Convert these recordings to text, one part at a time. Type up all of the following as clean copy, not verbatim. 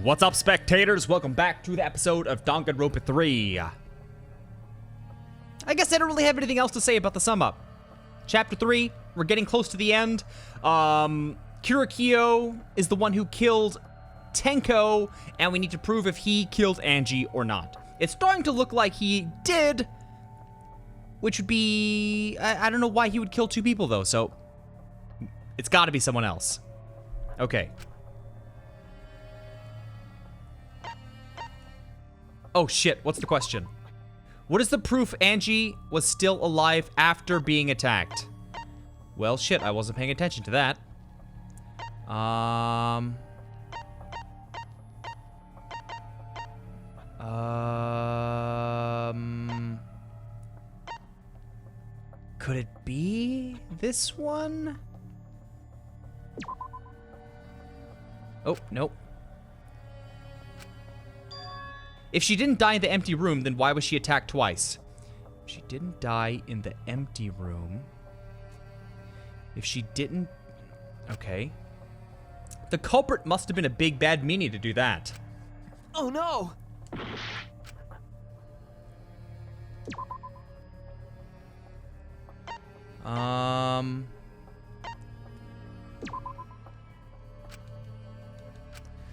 What's up, spectators? Welcome back to the episode of Danganronpa 3. I guess I don't really have anything else to say about the sum up. Chapter 3, we're getting close to the end. Kurokiyo is the one who killed Tenko, and we need to prove if he killed Angie or not. It's starting to look like he did, which would be... I don't know why he would kill two people, though, so... It's gotta be someone else. Okay. Oh shit, what's the question? What is the proof Angie was still alive after being attacked? Well, shit, I wasn't paying attention to that. Could it be this one? Oh, nope. If she didn't die in the empty room, then why was she attacked twice? She didn't die in the empty room. If she didn't... Okay. The culprit must have been a big bad meanie to do that. Oh no!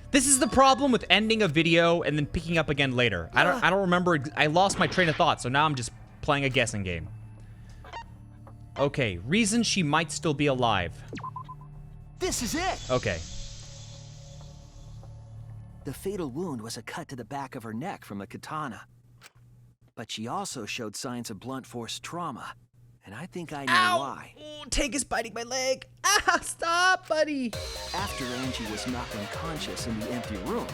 This is the problem with ending a video and then picking up again later. I don't remember. I lost my train of thought, so now I'm just playing a guessing game. Okay, reason she might still be alive. This is it! Okay. The fatal wound was a cut to the back of her neck from a katana. But she also showed signs of blunt force trauma. And I think I know why. Ooh, Tank is biting my leg. Ah, stop, buddy. After Angie was knocked unconscious in the empty room,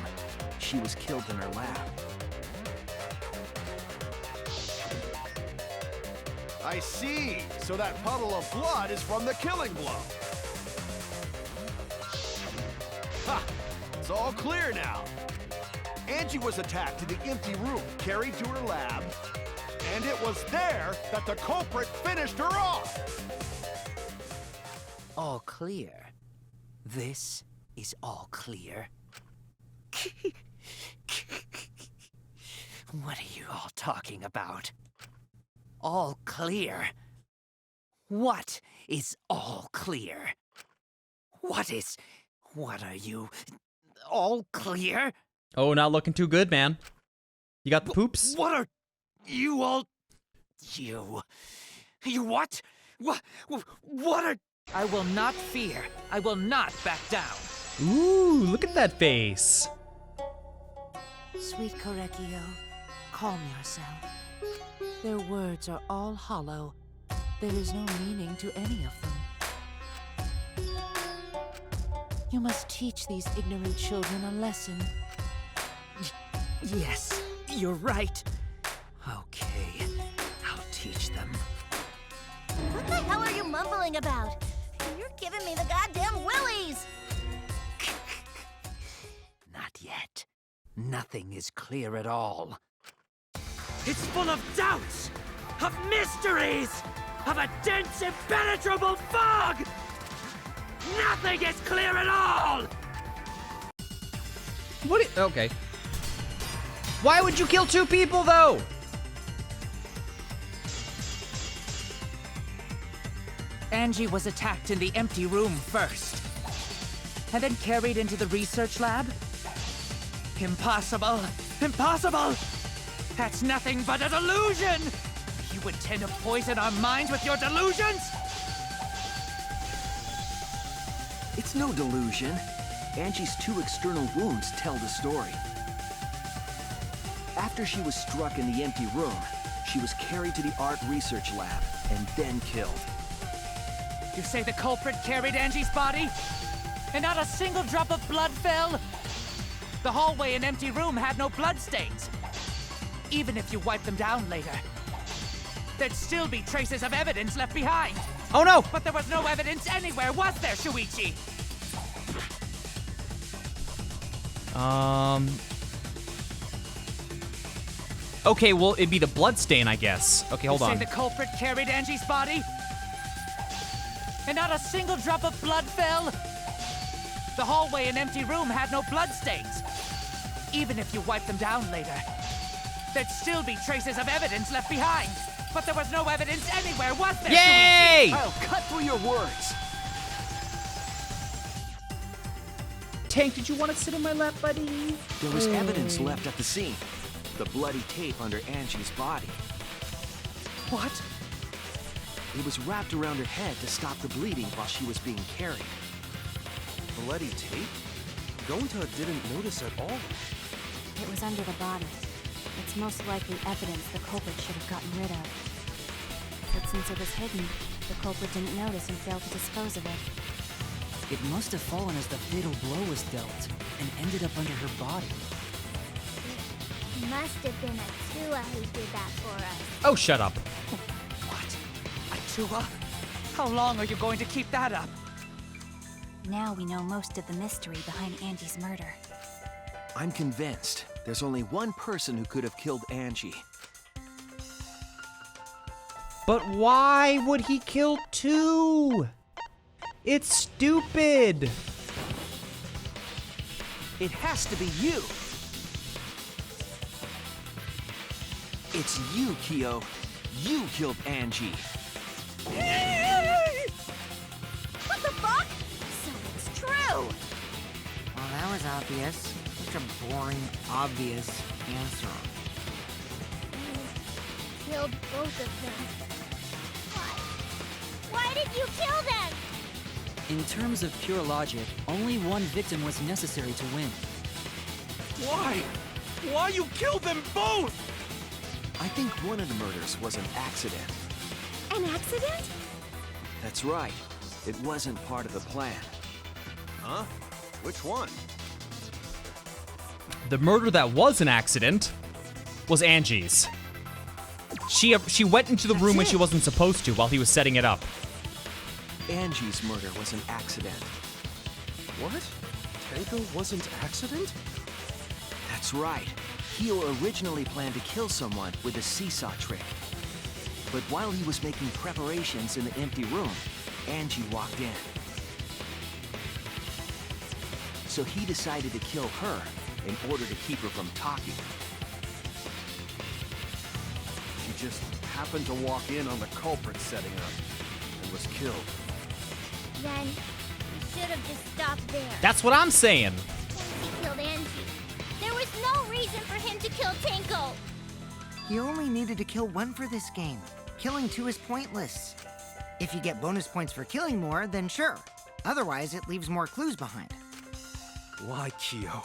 she was killed in her lab. I see. So that puddle of blood is from the killing blow. Ha! It's all clear now. Angie was attacked in the empty room, carried to her lab, and it was there that the culprit finished her off. All clear. This is all clear. What are you all talking about? All clear? What is all clear? What are you? All clear? Oh, not looking too good, man. You got the poops? What are you all... You what? What are... I will not fear. I will not back down. Ooh, look at that face. Sweet KarateChopsticks, calm yourself. Their words are all hollow. There is no meaning to any of them. You must teach these ignorant children a lesson. Yes, you're right. Okay, I'll teach them. What the hell are you mumbling about? You're giving me the goddamn willies! Not yet. Nothing is clear at all. It's full of doubts, of mysteries, of a dense, impenetrable fog! Nothing is clear at all! Okay. Why would you kill two people, though? Angie was attacked in the empty room first, and then carried into the research lab? Impossible! Impossible! That's nothing but a delusion! You intend to poison our minds with your delusions? It's no delusion. Angie's two external wounds tell the story. After she was struck in the empty room, she was carried to the art research lab and then killed. You say the culprit carried Angie's body? And not a single drop of blood fell? The hallway and empty room had no bloodstains. Even if you wipe them down later, there'd still be traces of evidence left behind. Oh no! But there was no evidence anywhere, was there, Shuichi? Okay, well, it'd be the bloodstain, I guess. Okay, hold on. You say the culprit carried Angie's body? And not a single drop of blood fell? The hallway and empty room had no bloodstains. Even if you wipe them down later, there'd still be traces of evidence left behind. But there was no evidence anywhere, was there? Yay! I'll cut through your words. Tank, did you want to sit in my lap, buddy? There was evidence left at the scene. The bloody tape under Angie's body. What? It was wrapped around her head to stop the bleeding while she was being carried. Bloody tape? Gonta didn't notice at all. It was under the body. It's most likely evidence the culprit should have gotten rid of. But since it was hidden, the culprit didn't notice and failed to dispose of it. It must have fallen as the fatal blow was dealt, and ended up under her body. It must have been Atua who did that for us. Oh, shut up. What? Atua? How long are you going to keep that up? Now we know most of the mystery behind Angie's murder. I'm convinced there's only one person who could have killed Angie. But why would he kill two? It's stupid. It has to be you. It's you, Kyo. You killed Angie. What the fuck? So it's true! Well, that was obvious. Such a boring, obvious answer. Killed both of them. Why? Why did you kill them? In terms of pure logic, only one victim was necessary to win. Why? Why you killed them both? I think one of the murders was an accident. An accident? That's right. It wasn't part of the plan. Huh? Which one? The murder that was an accident was Angie's. She went into the room when she wasn't supposed to while he was setting it up. Angie's murder was an accident. What? Tango wasn't accident? That's right. Kyo originally planned to kill someone with a seesaw trick. But while he was making preparations in the empty room, Angie walked in. So he decided to kill her in order to keep her from talking. She just happened to walk in on the culprit setting up and was killed. Then he should have just stopped there. That's what I'm saying. He killed Angie. There was no reason for him to kill Tanko. You only needed to kill one for this game. Killing two is pointless. If you get bonus points for killing more, then sure. Otherwise, it leaves more clues behind. Why, Kyo?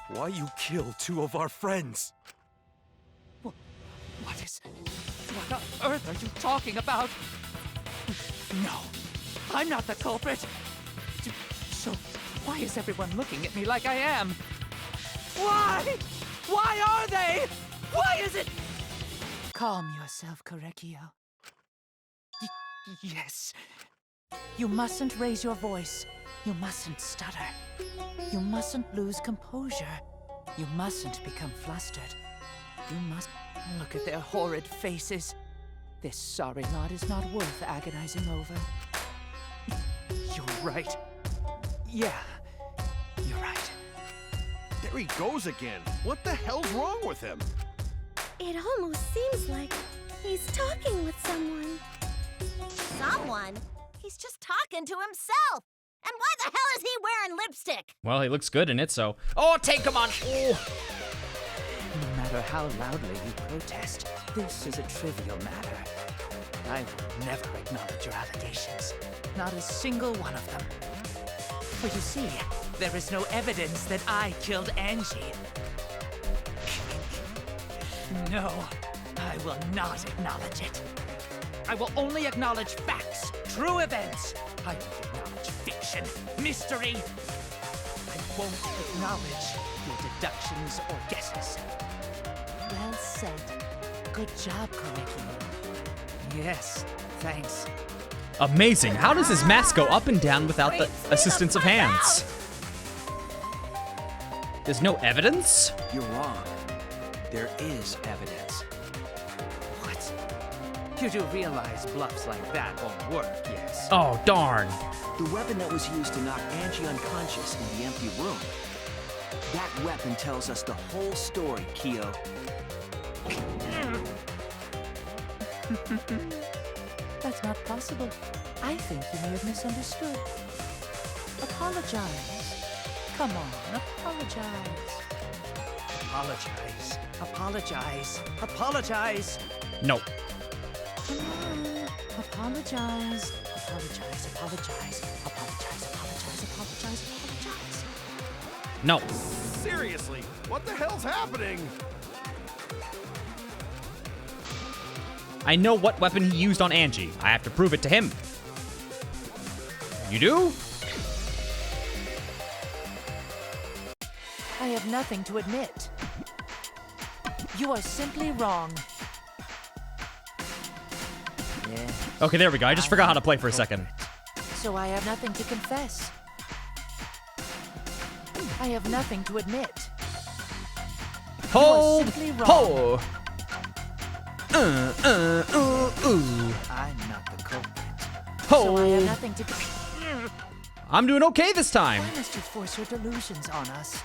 Why you kill two of our friends? What on earth are you talking about? No, I'm not the culprit. So why is everyone looking at me like I am? Why? Why are they? Why is it? Calm yourself, Karekio. Yes. You mustn't raise your voice. You mustn't stutter. You mustn't lose composure. You mustn't become flustered. You must look at their horrid faces. This sorry lot is not worth agonizing over. You're right. Yeah, you're right. There he goes again. What the hell's wrong with him? It almost seems like he's talking with someone. Someone? He's just talking to himself. And why the hell is he wearing lipstick? Well, he looks good in it, so. Oh, take him on. Oh. No matter how loudly you protest, this is a trivial matter. I will never acknowledge your allegations. Not a single one of them. For you see, there is no evidence that I killed Angie. No, I will not acknowledge it. I will only acknowledge facts, true events. I won't acknowledge fiction, mystery. I won't acknowledge your deductions or guesses. Well said. Good job, Karekio. Yes, thanks. Amazing. How does his mask go up and down without the assistance of hands? There's no evidence? You're wrong. There is evidence. What? You do realize bluffs like that won't work, yes? Oh, darn. The weapon that was used to knock Angie unconscious in the empty room. That weapon tells us the whole story, Kyo. That's not possible. I think you may have misunderstood. Apologize. Come on, apologize. Apologize. Apologize. Apologize. No. Apologize. Apologize. Apologize. Apologize. Apologize. Apologize. Apologize. No. Seriously, what the hell's happening? I know what weapon he used on Angie. I have to prove it to him. You do? I have nothing to admit. You are simply wrong. Yeah. Okay, there we go. I just forgot how to play for a second. So I have nothing to confess. I have nothing to admit. Hold! simply wrong. Ho! I'm not the culprit. So I have Ho! nothing to. I'm doing okay this time. Why must you force your delusions on us?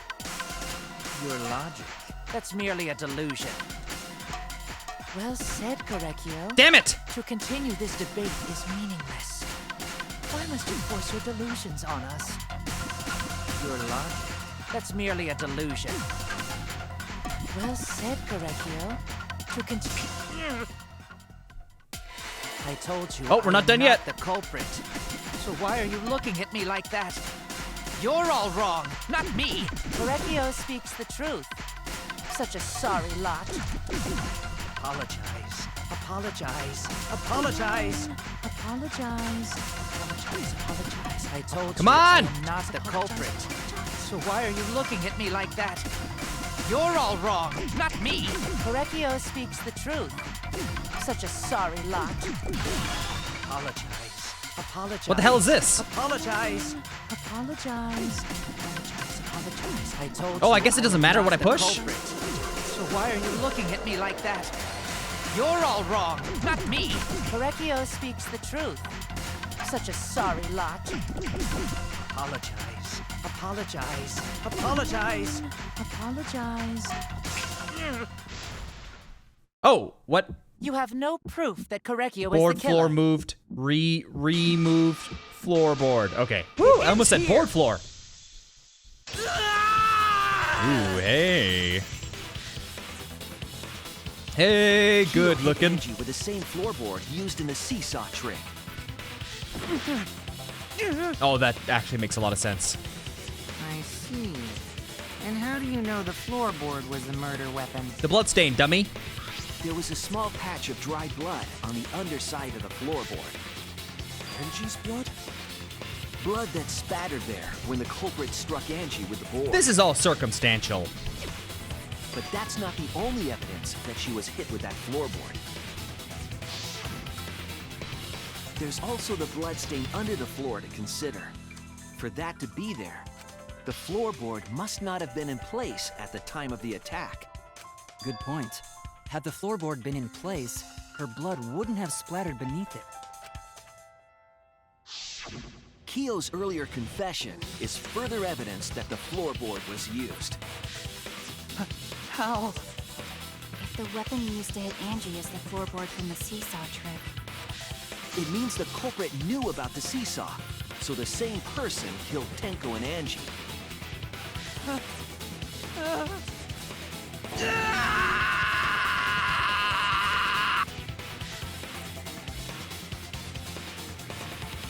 Your logic. That's merely a delusion. Well said, Korekio. Damn it! To continue this debate is meaningless. Why must you force your delusions on us? Your logic. That's merely a delusion. Well said, Korekio. To continue. I told you. Oh, we're not done yet. The culprit. So why are you looking at me like that? You're all wrong, not me. Korekio speaks the truth. Such a sorry lot. Apologize. Apologize. Apologize. Apologize. Apologize. Apologize. I told Come you. on! I'm not the culprit. So why are you looking at me like that? You're all wrong, not me. Korekio speaks the truth. Such a sorry lot. Apologize. Apologize. What the hell is this? Apologize. Apologize. Apologize. Apologize. I told you. Oh, I guess it doesn't matter I'm what I not the push? culprit. So why are you looking at me like that? You're all wrong, not me. Korekio speaks the truth. Such a sorry lot. Apologize. Apologize. Apologize. Apologize. Oh, what? You have no proof that Korekio Board is the killer. floor moved. Removed floorboard. Okay. Woo, I almost said board floor. Ooh, hey. Hey, good Kyo hit looking. Angie with the same floorboard used in the seesaw trick. Oh, that actually makes a lot of sense. I see. And how do you know the floorboard was the murder weapon? The bloodstain, dummy. There was a small patch of dried blood on the underside of the floorboard. Angie's blood? Blood that spattered there when the culprit struck Angie with the board. This is all circumstantial. But that's not the only evidence that she was hit with that floorboard. There's also the bloodstain under the floor to consider. For that to be there, the floorboard must not have been in place at the time of the attack. Good point. Had the floorboard been in place, her blood wouldn't have splattered beneath it. Kyo's earlier confession is further evidence that the floorboard was used. How? If the weapon used to hit Angie is the floorboard from the seesaw trick, It means the culprit knew about the seesaw, so the same person killed Tenko and Angie.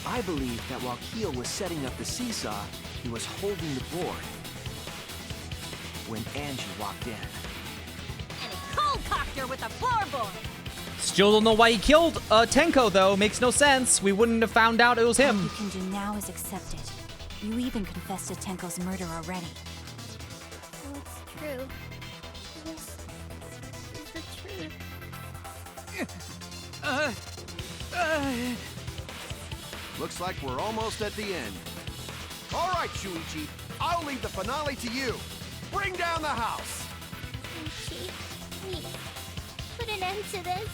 I believe that while Kyo was setting up the seesaw, he was holding the board when Angie walked in. And he cold-cocked her with a floorboard. Still don't know why he killed Tenko, though. Makes no sense. We wouldn't have found out it was all him. you can do now is accept it. You even confessed to Tenko's murder already. Oh, it's true. This is the truth. Looks like we're almost at the end. All right, Shuichi, I'll leave the finale to you. Bring down the house. Ichi, please, put an end to this.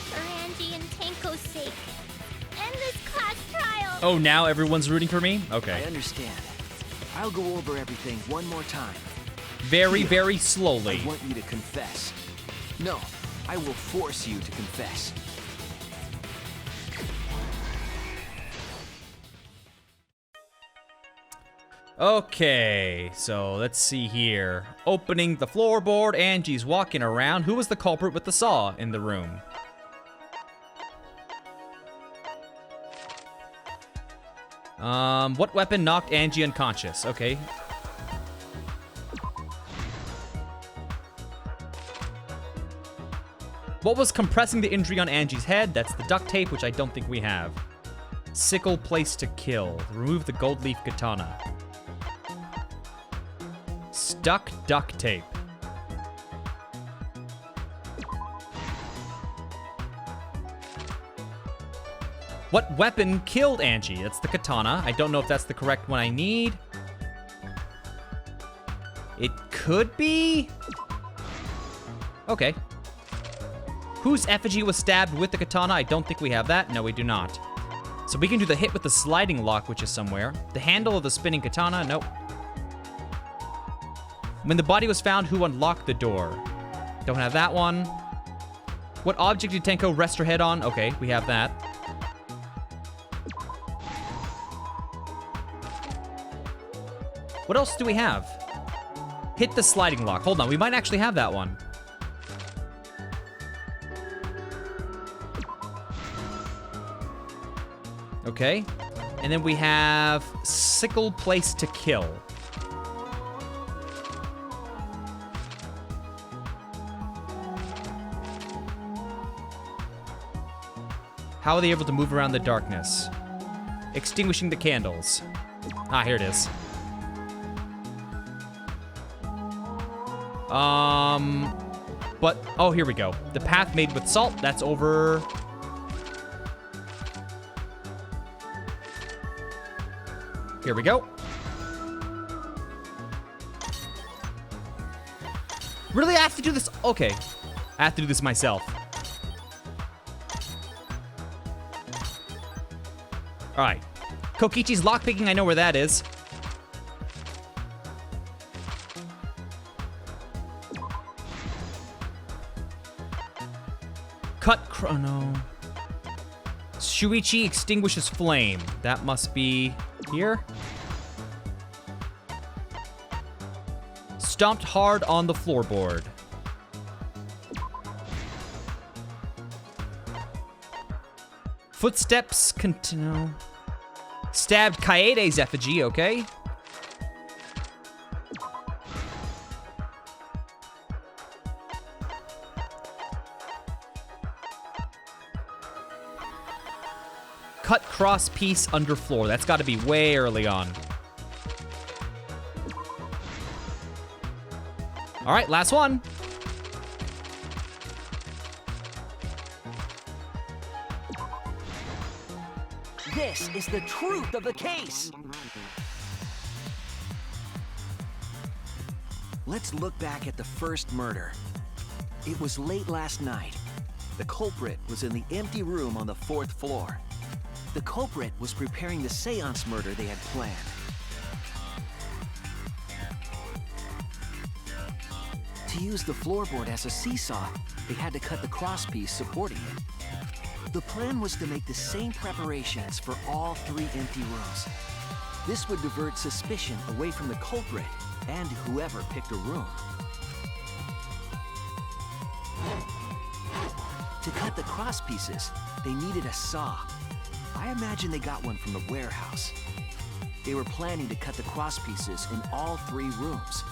For Angie and Tenko's sake. End this class trial. Oh, now everyone's rooting for me? I Okay. understand. I'll go over everything one more time. Very, Here, very slowly. I want you to confess. No, I will force you to confess. Okay, so let's see here. Opening the floorboard, Angie's walking around. Who was the culprit with the saw in the room? What weapon knocked Angie unconscious? Okay. What was compressing the injury on Angie's head? That's the duct tape, which I don't think we have. Sickle placed to kill. Remove the gold leaf katana. Stuck duct tape. What weapon killed Angie? That's the katana. I don't know if that's the correct one I need. It could be? Okay. Whose effigy was stabbed with the katana? I don't think we have that. No, we do not. So we can do the hit with the sliding lock, which is somewhere. The handle of the spinning katana? Nope. When the body was found, who unlocked the door? Don't have that one. What object did Tenko rest her head on? Okay, we have that. What else do we have? Hit the sliding lock. Hold on, we might actually have that one. Okay. And then we have sickle place to kill. How are they able to move around the darkness? Extinguishing the candles. Ah, here it is. But, oh, here we go. The path made with salt, that's over. Here we go. Really, I have to do this? Okay. I have to do this myself. All right. Kokichi's lockpicking, I know where that is. Cut chrono. Shuichi extinguishes flame. That must be here. Stomped hard on the floorboard. Footsteps continue. Stabbed Kaede's effigy, okay. Cut cross piece under floor. That's got to be way early on. All right, last one. This is the truth of the case. Let's look back at the first murder. It was late last night. The culprit was in the empty room on the 4th floor. The culprit was preparing the seance murder they had planned. To use the floorboard as a seesaw, they had to cut the crosspiece supporting it. The plan was to make the same preparations for all 3 empty rooms. This would divert suspicion away from the culprit and whoever picked a room. To cut the crosspieces, they needed a saw. I imagine they got one from the warehouse. They were planning to cut the crosspieces in all 3 rooms.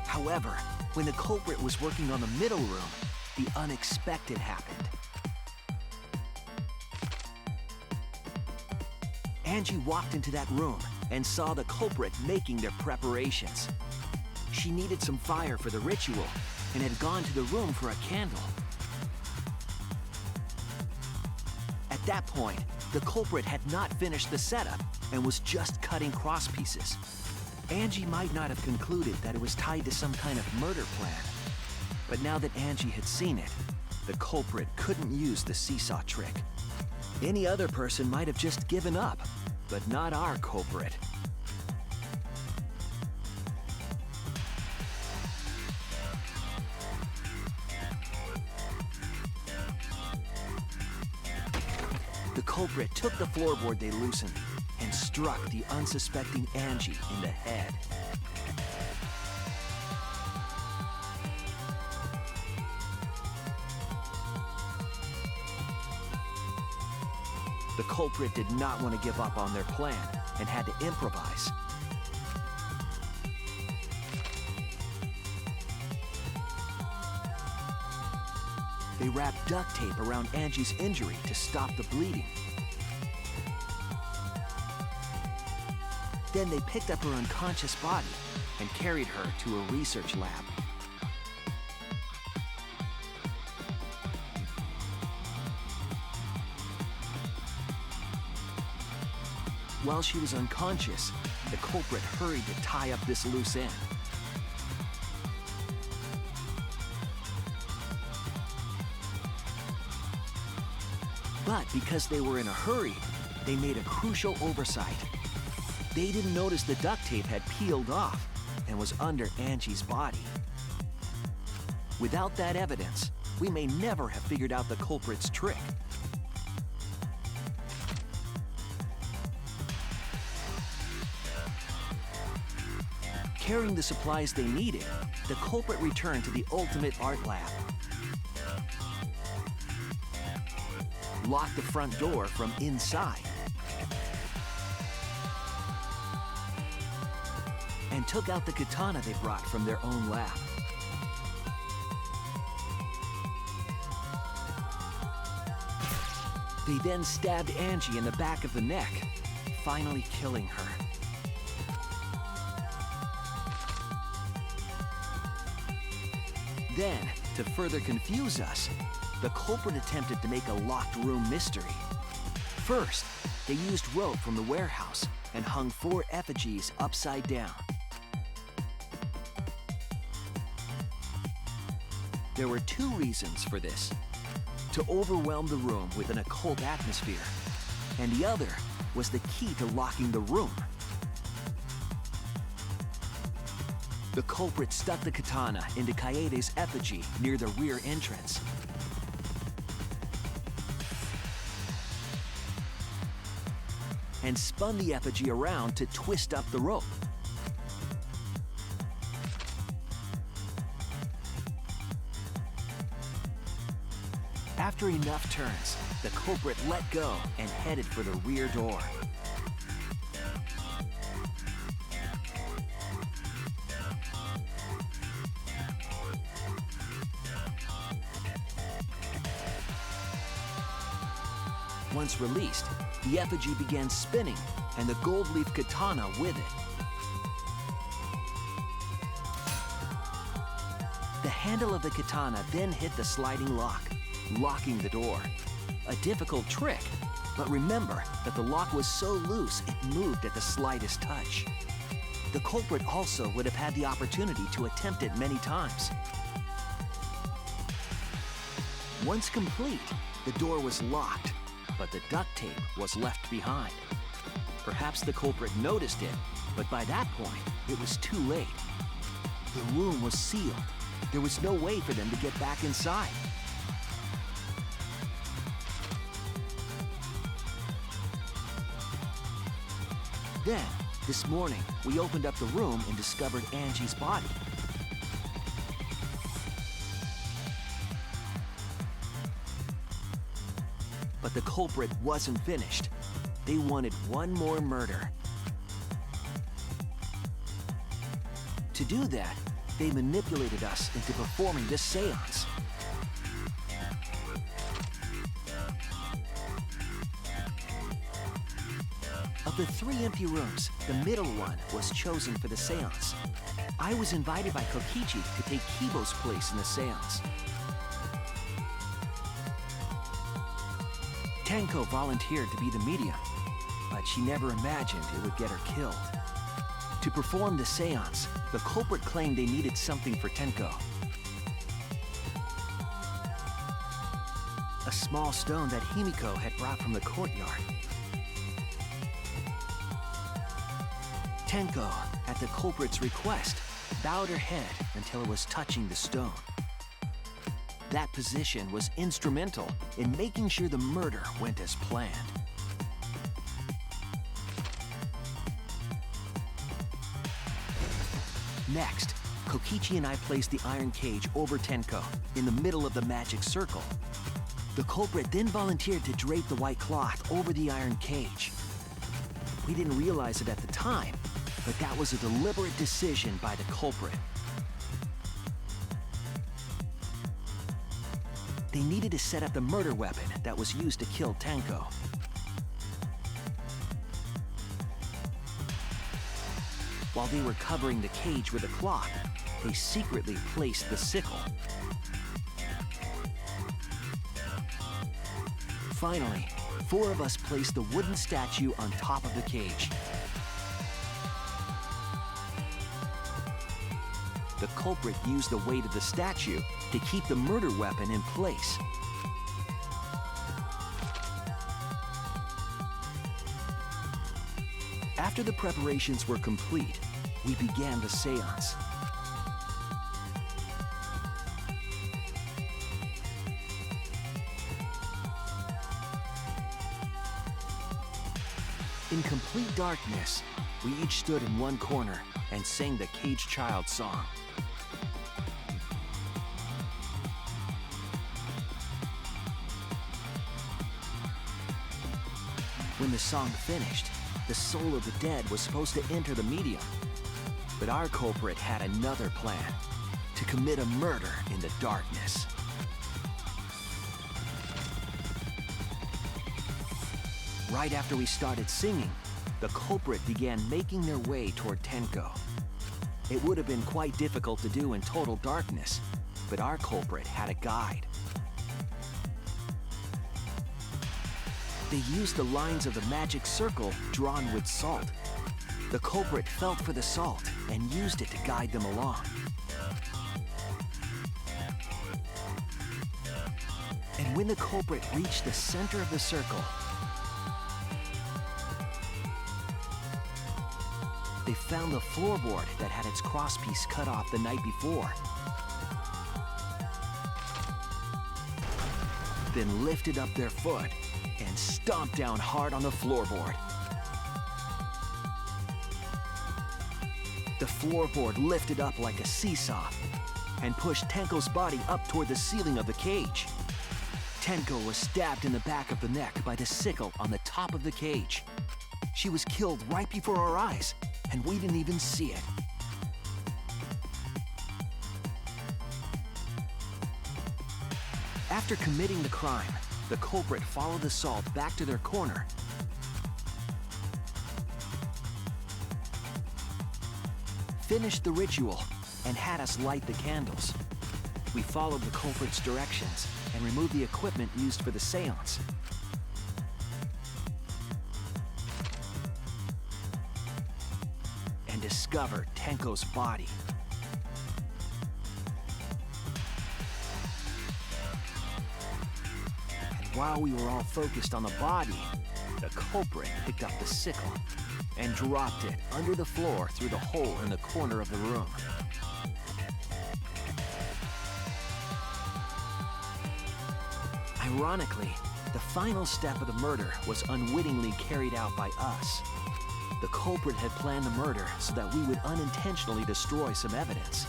However, when the culprit was working on the middle room, the unexpected happened. Angie walked into that room and saw the culprit making their preparations. She needed some fire for the ritual and had gone to the room for a candle. At that point, the culprit had not finished the setup and was just cutting crosspieces. Angie might not have concluded that it was tied to some kind of murder plan. But now that Angie had seen it, the culprit couldn't use the seesaw trick. Any other person might have just given up, but not our culprit. The culprit took the floorboard they loosened and struck the unsuspecting Angie in the head. The culprit did not want to give up on their plan and had to improvise. They wrapped duct tape around Angie's injury to stop the bleeding. Then they picked up her unconscious body and carried her to a research lab. While she was unconscious, the culprit hurried to tie up this loose end. But because they were in a hurry, they made a crucial oversight. They didn't notice the duct tape had peeled off and was under Angie's body. Without that evidence, we may never have figured out the culprit's trick. Carrying the supplies they needed, the culprit returned to the ultimate art lab. Locked the front door from inside. And took out the katana they brought from their own lab. They then stabbed Angie in the back of the neck, finally killing her. Then, to further confuse us, the culprit attempted to make a locked room mystery. First, they used rope from the warehouse and hung 4 effigies upside down. There were 2 reasons for this: to overwhelm the room with an occult atmosphere, and the other was the key to locking the room. The culprit stuck the katana into Kaede's effigy near the rear entrance. And spun the effigy around to twist up the rope. After enough turns, the culprit let go and headed for the rear door. Once released, the effigy began spinning, and the gold leaf katana with it. The handle of the katana then hit the sliding lock, locking the door. A difficult trick, but remember that the lock was so loose it moved at the slightest touch. The culprit also would have had the opportunity to attempt it many times. Once complete, the door was locked, but the duct tape was left behind. Perhaps the culprit noticed it, but by that point, it was too late. The room was sealed. There was no way for them to get back inside. Then, this morning, we opened up the room and discovered Angie's body. But the culprit wasn't finished. They wanted one more murder. To do that, they manipulated us into performing this seance. Of the 3 empty rooms, the middle one was chosen for the seance. I was invited by Kokichi to take Kibo's place in the seance. Tenko volunteered to be the medium, but she never imagined it would get her killed. To perform the seance, the culprit claimed they needed something for Tenko. a small stone that Himiko had brought from the courtyard. Tenko, at the culprit's request, bowed her head until it was touching the stone. That position was instrumental in making sure the murder went as planned. Next, Kokichi and I placed the iron cage over Tenko in the middle of the magic circle. The culprit then volunteered to drape the white cloth over the iron cage. We didn't realize it at the time, but that was a deliberate decision by the culprit. They needed to set up the murder weapon that was used to kill Tenko. While they were covering the cage with a cloth, they secretly placed the sickle. Finally, 4 of us placed the wooden statue on top of the cage. The culprit used the weight of the statue to keep the murder weapon in place. After the preparations were complete, we began the seance. In complete darkness, we each stood in one corner and sang the Caged Child song. When the song finished, the soul of the dead was supposed to enter the medium. But our culprit had another plan, to commit a murder in the darkness. Right after we started singing, the culprit began making their way toward Tenko. It would have been quite difficult to do in total darkness, but our culprit had a guide. They used the lines of the magic circle drawn with salt. The culprit felt for the salt and used it to guide them along. And when the culprit reached the center of the circle, they found the floorboard that had its crosspiece cut off the night before. Then lifted up their foot and stomped down hard on the floorboard. The floorboard lifted up like a seesaw and pushed Tenko's body up toward the ceiling of the cage. Tenko was stabbed in the back of the neck by the sickle on the top of the cage. She was killed right before our eyes, and we didn't even see it. After committing the crime, the culprit followed the salt back to their corner. Finished the ritual and had us light the candles. We followed the culprit's directions and removed the equipment used for the seance. And discovered Tenko's body. And while we were all focused on the body, the culprit picked up the sickle and dropped it under the floor through the hole in the corner of the room. Ironically, the final step of the murder was unwittingly carried out by us. The culprit had planned the murder so that we would unintentionally destroy some evidence.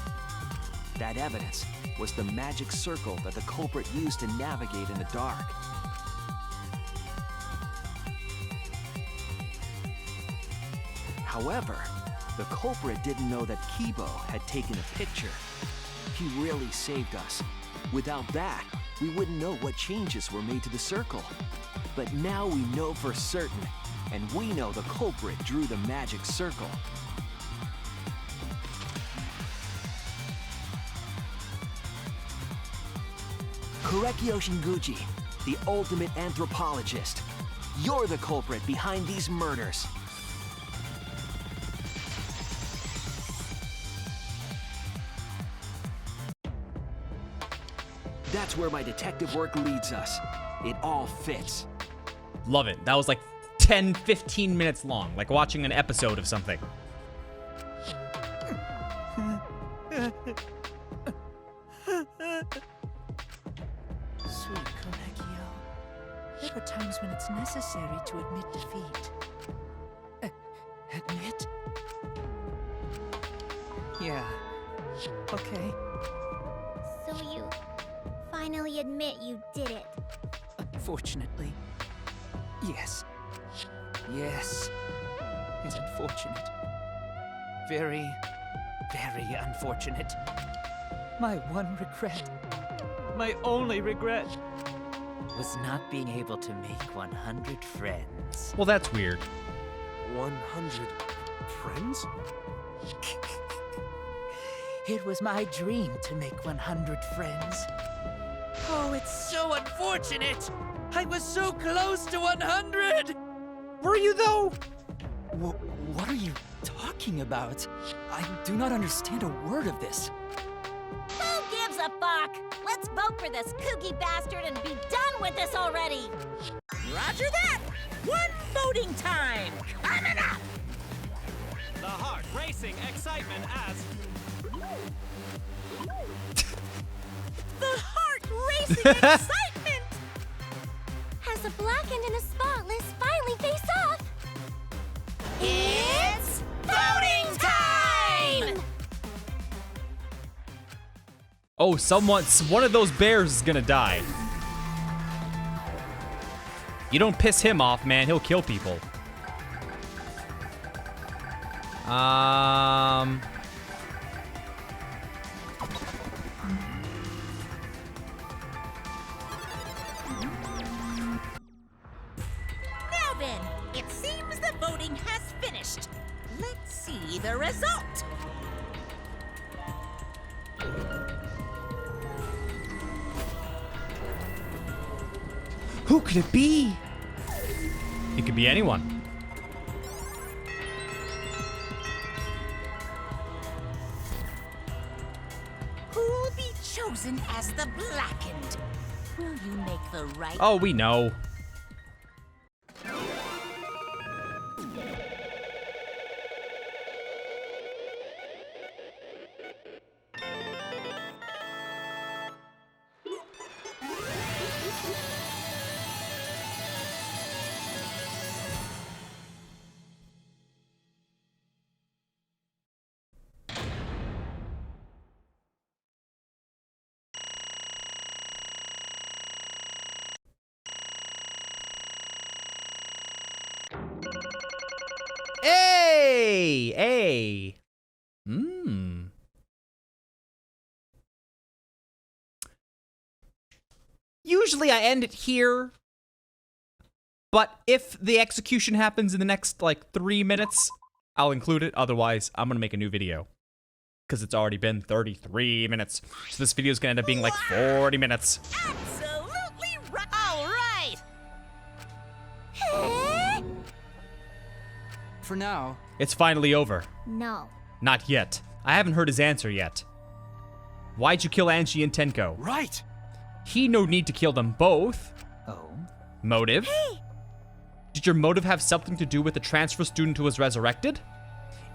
That evidence was the magic circle that the culprit used to navigate in the dark. However, the culprit didn't know that Kibo had taken a picture. He really saved us. Without that, we wouldn't know what changes were made to the circle. But now we know for certain, and we know the culprit drew the magic circle. Korekyo Shinguchi, the ultimate anthropologist. You're the culprit behind these murders. That's where my detective work leads us. It all fits. Love it. That was like 10, 15 minutes long, like watching an episode of something. Sweet Konekio, there are times when it's necessary to admit defeat. Admit? Yeah. Okay. So you finally admit you did it. Unfortunately. Yes. Yes. It's unfortunate. Very, very unfortunate. My one regret, my only regret, Was not being able to make 100 friends. Well, that's weird. 100 friends? It was my dream to make 100 friends. Oh, it's so unfortunate! I was so close to 100! Were you though? What are you talking about? I do not understand a word of this. Who gives a fuck? Let's vote for this kooky bastard and be done with this already. Roger that! One voting time! Coming up! The heart racing excitement as The heart racing excitement! As a blackened and a spotless finally face off, it's voting time! Oh, one of those bears is gonna die. You don't piss him off, man. He'll kill people. Now then, it seems the voting has finished. Let's see the result. Who could it be? It could be anyone. Who'll be chosen as the blackened? Will you make the right? Oh, we know. Hey! Usually I end it here, but if the execution happens in the next, like, 3 minutes, I'll include it. Otherwise, I'm gonna make a new video. Because it's already been 33 minutes. So this video's gonna end up being, like, 40 minutes. Absolutely right. All right. For now, It's finally over. No. Not yet. I haven't heard his answer yet. Why'd you kill Angie and Tenko? Right. He no need to kill them both. oh, Motive? Did your motive have something to do with the transfer student who was resurrected?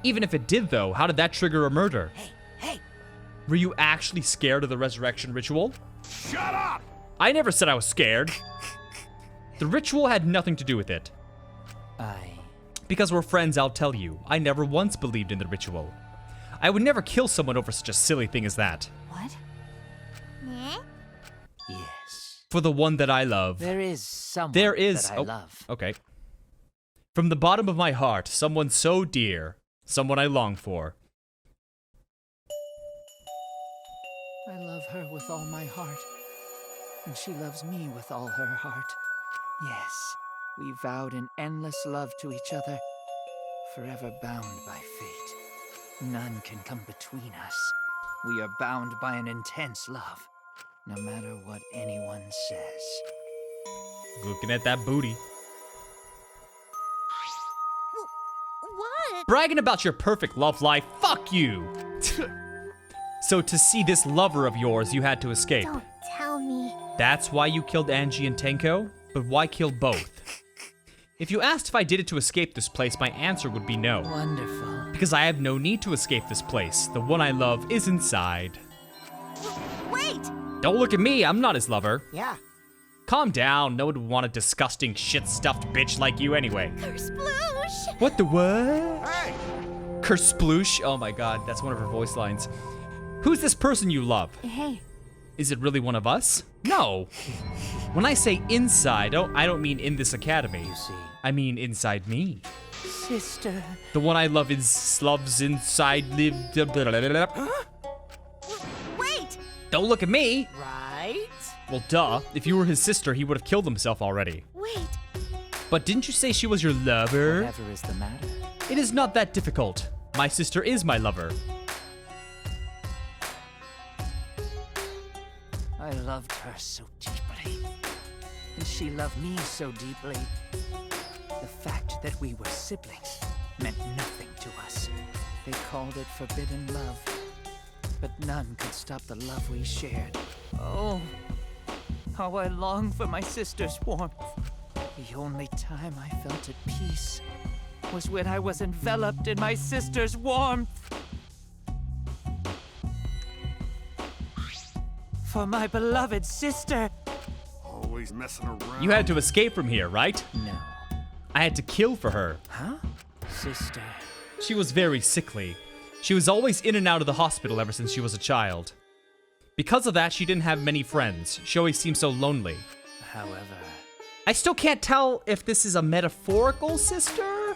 Even if it did, though, how did that trigger a murder? Hey. Were you actually scared of the resurrection ritual? Shut up! I never said I was scared. The ritual had nothing to do with it. Because we're friends, I'll tell you. I never once believed in the ritual. I would never kill someone over such a silly thing as that. What? Yes. For the one that I love. There is someone There is. that I love. Okay. From the bottom of my heart, someone so dear. Someone I long for. I love her with all my heart, and she loves me with all her heart. Yes, we vowed an endless love to each other, forever bound by fate. None can come between us. We are bound by an intense love, no matter what anyone says. Looking at that booty. What? Bragging about your perfect love life, fuck you! So to see this lover of yours, you had to escape. Don't tell me. That's why you killed Angie and Tenko? But why kill both? If you asked if I did it to escape this place, my answer would be no. Wonderful. Because I have no need to escape this place. The one I love is inside. Wait! Don't look at me, I'm not his lover. Yeah. Calm down, no one would want a disgusting shit-stuffed bitch like you anyway. Kersploosh! What the what? Hey! Kersploosh? Oh my god, that's one of her voice lines. Who's this person you love? Hey, Is it really one of us? No. When I say inside, I don't mean in this academy. You see. I mean inside me. Sister. The one I love is loves inside live. Wait! Don't look at me. Right? Well, duh. If you were his sister, he would have killed himself already. Wait! But didn't you say she was your lover? Whatever is the matter. It is not that difficult. My sister is my lover. I loved her so deeply. And she loved me so deeply. The fact that we were siblings meant nothing to us. They called it forbidden love. But none could stop the love we shared. Oh, how I long for my sister's warmth. The only time I felt at peace was when I was enveloped in my sister's warmth. For my beloved sister. Always messing around. You had to escape from here, right? No. I had to kill for her. Huh? Sister. She was very sickly. She was always in and out of the hospital ever since she was a child. Because of that, she didn't have many friends. She always seemed so lonely. However, I still can't tell if this is a metaphorical sister.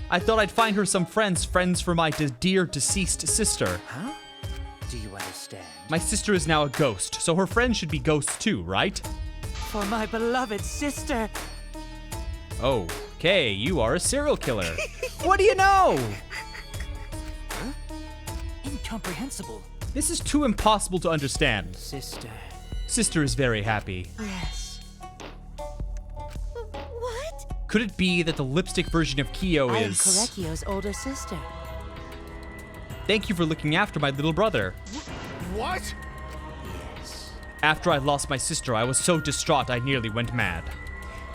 I thought I'd find her some friends for my dear deceased sister. huh? Do you understand? My sister is now a ghost, so her friends should be ghosts too, right? For my beloved sister. Okay, you are a serial killer. What do you know? Incomprehensible. This is too impossible to understand. Sister. Sister is very happy. Yes. What? Could it be that the lipstick version of Kyo I am is... Korekio's older sister. Thank you for looking after my little brother. What? Yes. After I lost my sister, I was so distraught I nearly went mad.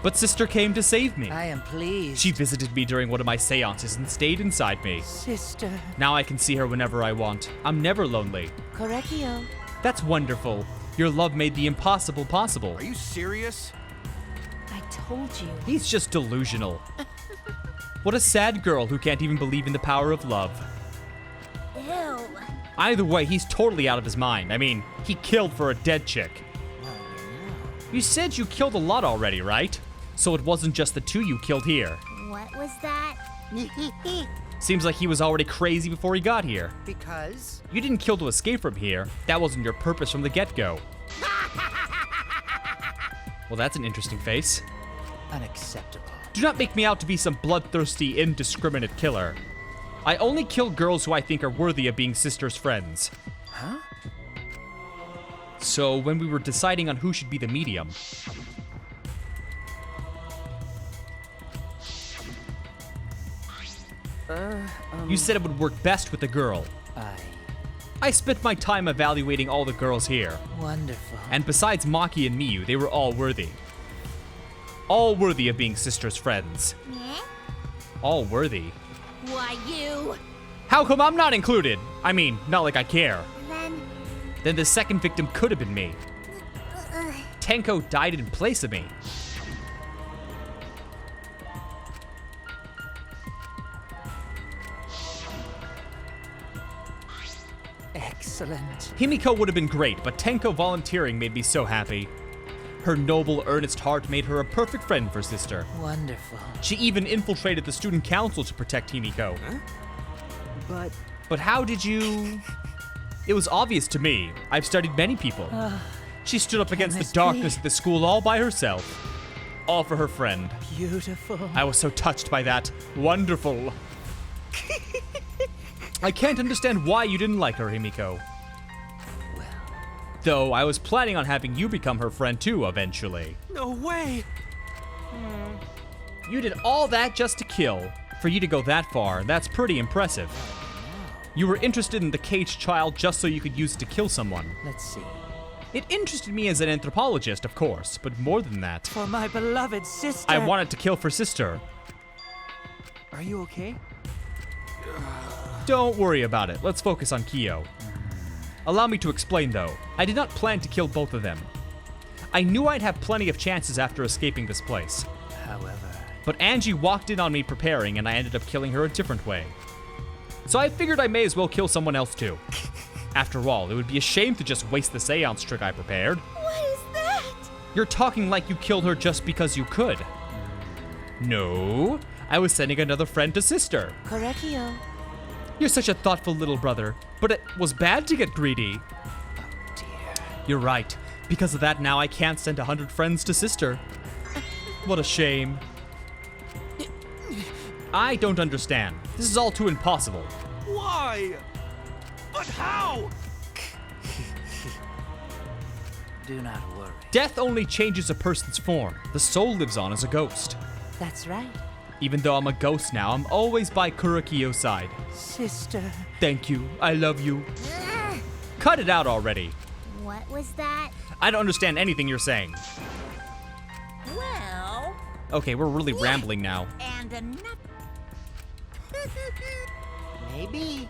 But sister came to save me. I am pleased. She visited me during one of my seances and stayed inside me. Sister. Now I can see her whenever I want. I'm never lonely. Korekio. That's wonderful. Your love made the impossible possible. Are you serious? I told you. He's just delusional. What a sad girl who can't even believe in the power of love. Ew. Either way, he's totally out of his mind. I mean, he killed for a dead chick. You said you killed a lot already, right? So it wasn't just the two you killed here. What was that? Seems like he was already crazy before he got here. Because? You didn't kill to escape from here. That wasn't your purpose from the get-go. Well, that's an interesting face. Unacceptable. Do not make me out to be some bloodthirsty, indiscriminate killer. I only kill girls who I think are worthy of being sisters' friends. Huh? So, when we were deciding on who should be the medium, you said it would work best with a girl. I spent my time evaluating all the girls here. Wonderful. And besides Maki and Miyu, they were all worthy. All worthy of being sisters' friends. Eh? All worthy. Why, you? How come I'm not included? I mean, not like I care. Then, The second victim could have been me. Tenko died in place of me. Excellent. Himiko would have been great, but Tenko volunteering made me so happy. Her noble, earnest heart made her a perfect friend for sister. Wonderful. She even infiltrated the student council to protect Himiko. But how did you... It was obvious to me. I've studied many people. She stood up against the darkness at the school all by herself. All for her friend. Beautiful. I was so touched by that. Wonderful. I can't understand why you didn't like her, Himiko. Well. Though I was planning on having you become her friend too, eventually. No way. You did all that just to kill. For you to go that far, that's pretty impressive. You were interested in the caged child just so you could use it to kill someone. Let's see. It interested me as an anthropologist, of course, but more than that. For my beloved sister. I wanted to kill for sister. Are you okay? Don't worry about it. Let's focus on Kyo. Allow me to explain, though. I did not plan to kill both of them. I knew I'd have plenty of chances after escaping this place. However... But Angie walked in on me preparing, and I ended up killing her a different way. So I figured I may as well kill someone else, too. After all, it would be a shame to just waste the seance trick I prepared. What is that? You're talking like you killed her just because you could. No, I was sending another friend to sister. Correctio. You're such a thoughtful little brother, but it was bad to get greedy. Oh, dear. You're right. Because of that, now I can't send 100 friends to sister. What a shame. I don't understand. This is all too impossible. Why? But how? Do not worry. Death only changes a person's form. The soul lives on as a ghost. That's right. Even though I'm a ghost now, I'm always by Kurakio's side. Sister. Thank you. I love you. Cut it out already. What was that? I don't understand anything you're saying. Well... Okay, we're really rambling now. And another... Maybe.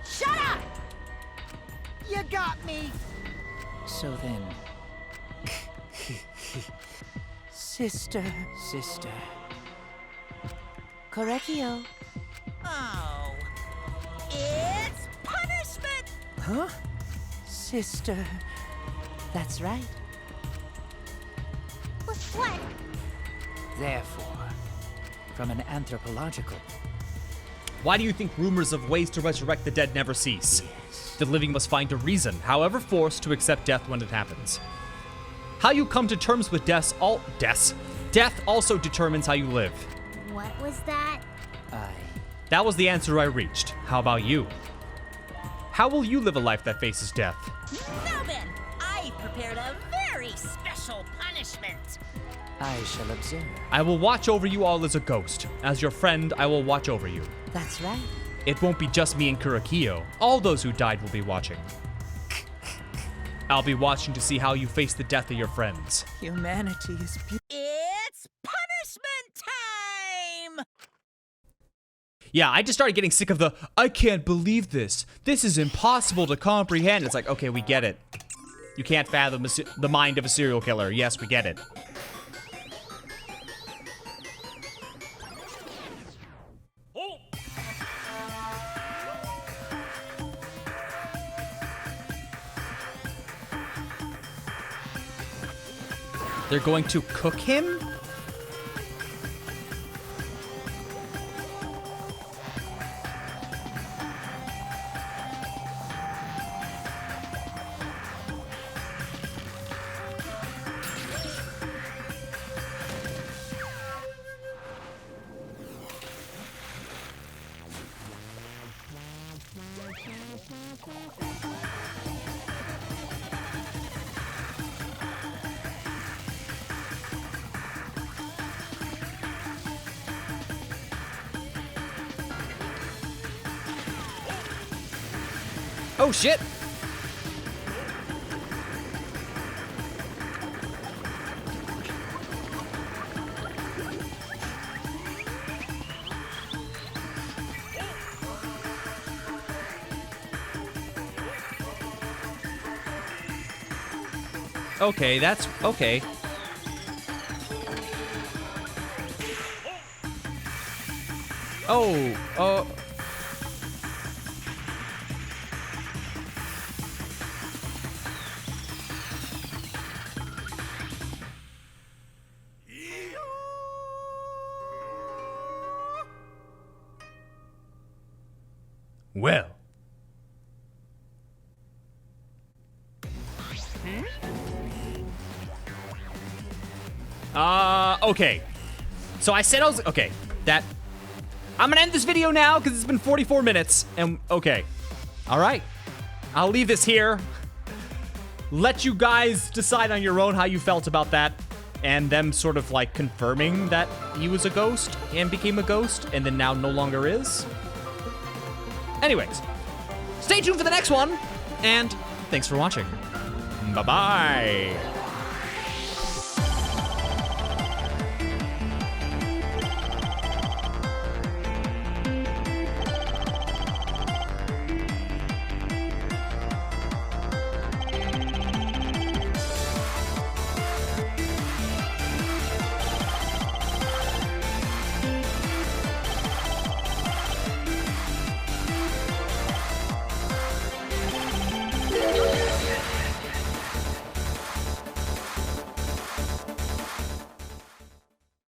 Shut up! You got me. So then... Sister. Correccio. Oh. It's punishment! Huh? Sister. That's right. What? Therefore, from an anthropological... Why do you think rumors of ways to resurrect the dead never cease? The living must find a reason, however forced, to accept death when it happens. How you come to terms with death also determines how you live. What was that? That was the answer I reached. How about you? How will you live a life that faces death? Now then, I prepared a very special punishment. I shall observe. I will watch over you all as a ghost. As your friend, I will watch over you. That's right. It won't be just me and Kurakio. All those who died will be watching. I'll be watching to see how you face the death of your friends. Humanity is beautiful. It's punishment time! Yeah, I just started getting sick of the, I can't believe this. This is impossible to comprehend. It's like, okay, we get it. You can't fathom the mind of a serial killer. Yes, we get it. They're going to cook him? Oh shit! Okay, that's okay. Oh, well. Okay. So I said I was, okay, I'm gonna end this video now because it's been 44 minutes, and okay. All right. I'll leave this here. Let you guys decide on your own how you felt about that, and them sort of like confirming that he was a ghost and became a ghost, and then now no longer is. Anyways, Stay tuned for the next one, and thanks for watching. Bye-bye.